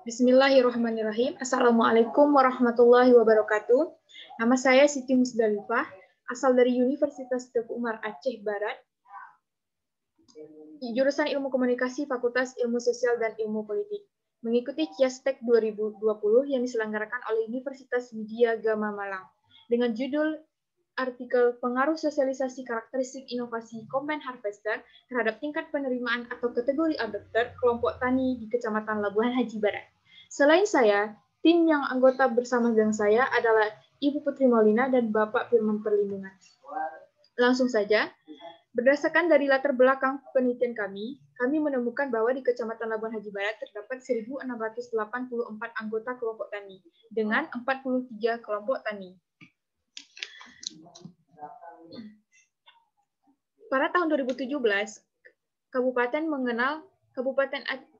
Bismillahirrahmanirrahim. Assalamualaikum warahmatullahi wabarakatuh. Nama saya Siti Musdalifah, asal dari Universitas Teguh Umar Aceh Barat, jurusan Ilmu Komunikasi, Fakultas Ilmu Sosial dan Ilmu Politik. Mengikuti Ciastek 2020 yang diselenggarakan oleh Universitas Widya Gama Malang dengan judul artikel pengaruh sosialisasi karakteristik inovasi Combine Harvester terhadap tingkat penerimaan atau kategori adopter kelompok tani di Kecamatan Labuhan Haji Barat. Selain saya, tim yang anggota bersama dengan saya adalah Ibu Putri Maulina dan Bapak Firman Perlindungan. Langsung saja, berdasarkan dari latar belakang penelitian kami menemukan bahwa di Kecamatan Labuhan Haji Barat terdapat 1.684 anggota kelompok tani dengan 43 kelompok tani. Pada tahun 2017, Kabupaten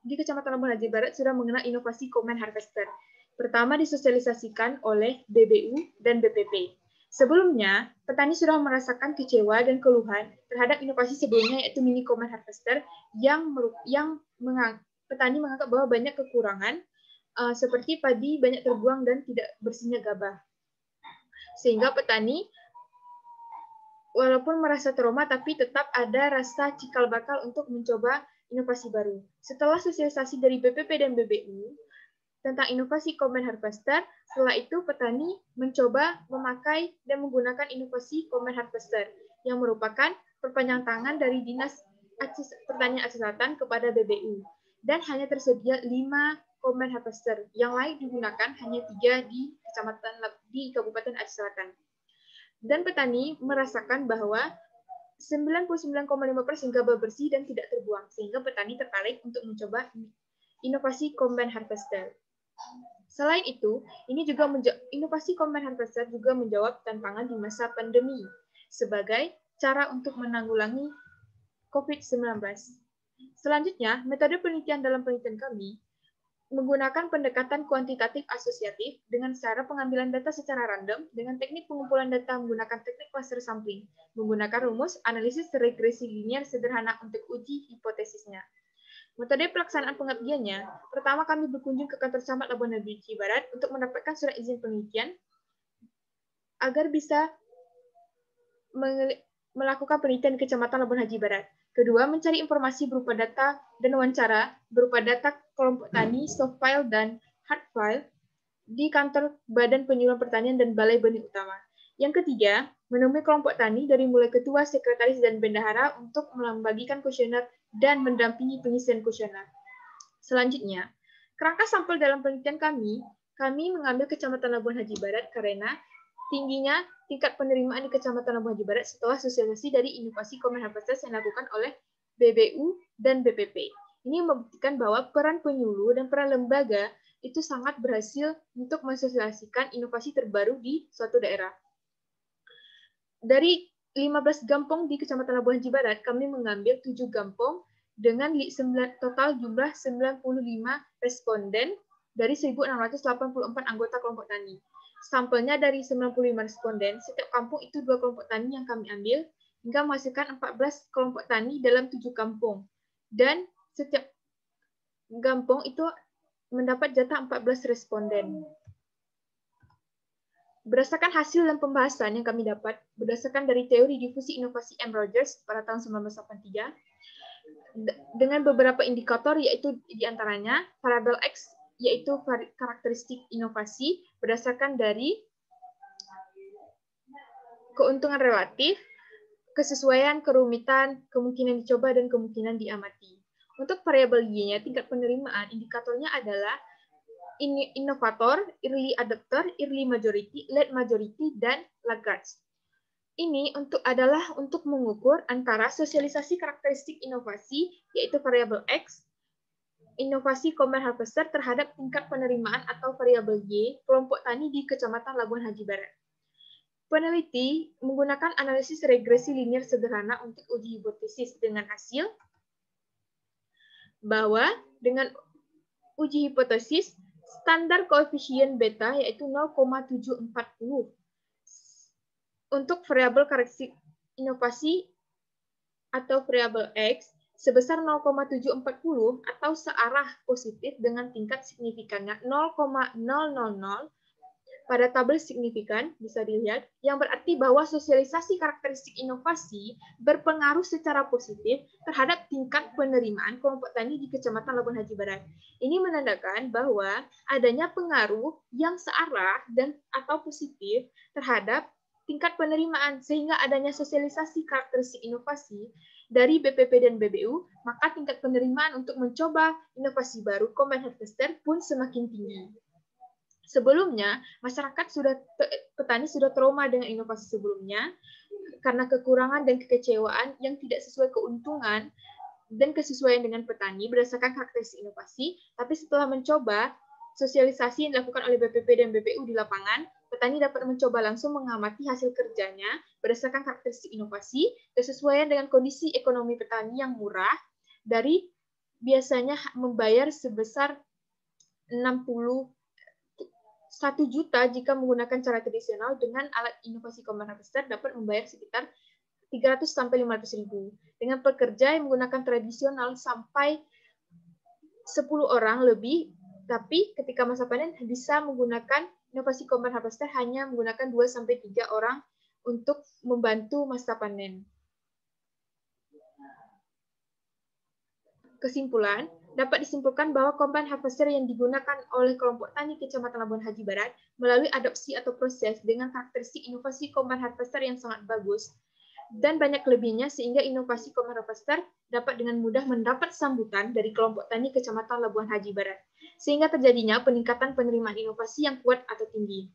di Kecamatan Labuhan Haji Barat sudah mengenal inovasi Combine Harvester. Pertama disosialisasikan oleh BBU dan BPP. Sebelumnya, petani sudah merasakan kecewa dan keluhan terhadap inovasi sebelumnya, yaitu mini Combine Harvester yang petani menganggap bahwa banyak kekurangan, seperti padi banyak terbuang dan tidak bersihnya gabah. Sehingga petani walaupun merasa trauma, tapi tetap ada rasa cikal bakal untuk mencoba inovasi baru. Setelah sosialisasi dari BPP dan BBU tentang inovasi Combine Harvester, setelah itu petani mencoba memakai dan menggunakan inovasi Combine Harvester yang merupakan perpanjang tangan dari Dinas Pertanian Aceh Selatan kepada BBU. Dan hanya tersedia 5 Combine Harvester, yang lain digunakan hanya 3 di Kabupaten Aceh Selatan. Dan petani merasakan bahwa 99,5% gabah bersih dan tidak terbuang, sehingga petani tertarik untuk mencoba inovasi Combine Harvester. Selain itu, inovasi Combine Harvester juga menjawab tantangan di masa pandemi sebagai cara untuk menanggulangi COVID-19. Selanjutnya, metode penelitian dalam penelitian kami menggunakan pendekatan kuantitatif asosiatif dengan cara pengambilan data secara random dengan teknik pengumpulan data menggunakan teknik cluster sampling, menggunakan rumus analisis regresi linear sederhana untuk uji hipotesisnya. Metode pelaksanaan pengabdiannya, pertama kami berkunjung ke kantor camat Labuhan Haji Barat untuk mendapatkan surat izin penelitian agar bisa melakukan penelitian di Kecamatan Labuhan Haji Barat. Kedua, mencari informasi berupa data dan wawancara berupa data kelompok tani, soft file, dan hard file di kantor Badan Penyuluhan Pertanian dan Balai Benih Utama. Yang ketiga, menemui kelompok tani dari mulai ketua, sekretaris, dan bendahara untuk membagikan kuesioner dan mendampingi pengisian kuesioner. Selanjutnya, kerangka sampel dalam penelitian kami mengambil Kecamatan Labuhan Haji Barat karena tingginya tingkat penerimaan di Kecamatan Labuhan Haji Barat setelah sosialisasi dari inovasi Combine Harvester yang dilakukan oleh BBU dan BPP. Ini membuktikan bahwa peran penyuluh dan peran lembaga itu sangat berhasil untuk mensosialisasikan inovasi terbaru di suatu daerah. Dari 15 gampong di Kecamatan Labuhan Haji Barat, kami mengambil 7 gampong dengan total jumlah 95 responden dari 1.684 anggota kelompok tani. Sampelnya dari 95 responden, setiap kampung itu 2 kelompok tani yang kami ambil, hingga menghasilkan 14 kelompok tani dalam 7 kampung. Dan setiap kampung itu mendapat jatah 14 responden. Berdasarkan hasil dan pembahasan yang kami dapat, berdasarkan dari teori difusi inovasi M. Rogers pada tahun 1983, dengan beberapa indikator, yaitu diantaranya variabel X, yaitu karakteristik inovasi berdasarkan dari keuntungan relatif, kesesuaian, kerumitan, kemungkinan dicoba, dan kemungkinan diamati. Untuk variabel Y-nya, tingkat penerimaan, indikatornya adalah inovator, early adopter, early majority, late majority, dan laggards. Ini adalah untuk mengukur antara sosialisasi karakteristik inovasi, yaitu variabel X, inovasi Combine Harvester terhadap tingkat penerimaan atau variabel Y kelompok tani di Kecamatan Labuhan Haji Barat. Peneliti menggunakan analisis regresi linear sederhana untuk uji hipotesis dengan hasil bahwa dengan uji hipotesis standar koefisien beta yaitu 0,740 untuk variabel karakteristik inovasi atau variabel X, sebesar 0,740 atau searah positif dengan tingkat signifikannya 0,000 pada tabel signifikan, bisa dilihat, yang berarti bahwa sosialisasi karakteristik inovasi berpengaruh secara positif terhadap tingkat penerimaan kelompok tani di Kecamatan Labuan Haji Barat. Ini menandakan bahwa adanya pengaruh yang searah dan atau positif terhadap tingkat penerimaan, sehingga adanya sosialisasi karakteristik inovasi dari BPP dan BBU, maka tingkat penerimaan untuk mencoba inovasi baru Combine Harvester pun semakin tinggi. Sebelumnya, petani sudah trauma dengan inovasi sebelumnya karena kekurangan dan kekecewaan yang tidak sesuai keuntungan dan kesesuaian dengan petani berdasarkan karakteristik inovasi, tapi setelah mencoba sosialisasi yang dilakukan oleh BPP dan BPU di lapangan, petani dapat mencoba langsung mengamati hasil kerjanya berdasarkan karakteristik inovasi, kesesuaian dengan kondisi ekonomi petani yang murah, dari biasanya membayar sebesar 1 juta jika menggunakan cara tradisional, dengan alat inovasi Combine Harvester dapat membayar sekitar 300 sampai 500 ribu. Dengan pekerja yang menggunakan tradisional sampai 10 orang lebih, tapi ketika masa panen bisa menggunakan inovasi Combine Harvester hanya menggunakan 2 sampai 3 orang untuk membantu masa panen. Kesimpulan, dapat disimpulkan bahwa Combine Harvester yang digunakan oleh kelompok tani Kecamatan Labuan Haji Barat melalui adopsi atau proses dengan karakteristik inovasi Combine Harvester yang sangat bagus dan banyak kelebihannya, sehingga inovasi Combine Harvester dapat dengan mudah mendapat sambutan dari kelompok tani Kecamatan Labuan Haji Barat, sehingga terjadinya peningkatan penerimaan inovasi yang kuat atau tinggi.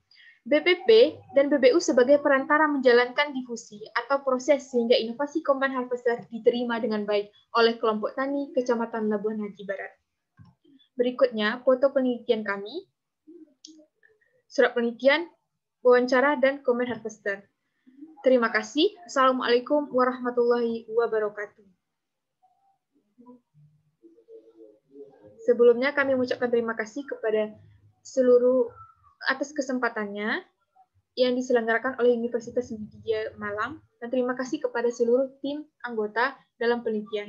BPP dan BBU sebagai perantara menjalankan difusi atau proses sehingga inovasi Combine Harvester diterima dengan baik oleh kelompok tani Kecamatan Labuan Haji Barat. Berikutnya, foto penelitian kami, surat penelitian, wawancara, dan Combine Harvester. Terima kasih. Assalamualaikum warahmatullahi wabarakatuh. Sebelumnya kami mengucapkan terima kasih kepada seluruh atas kesempatannya yang diselenggarakan oleh Universitas Widya Malang, dan terima kasih kepada seluruh tim anggota dalam penelitian.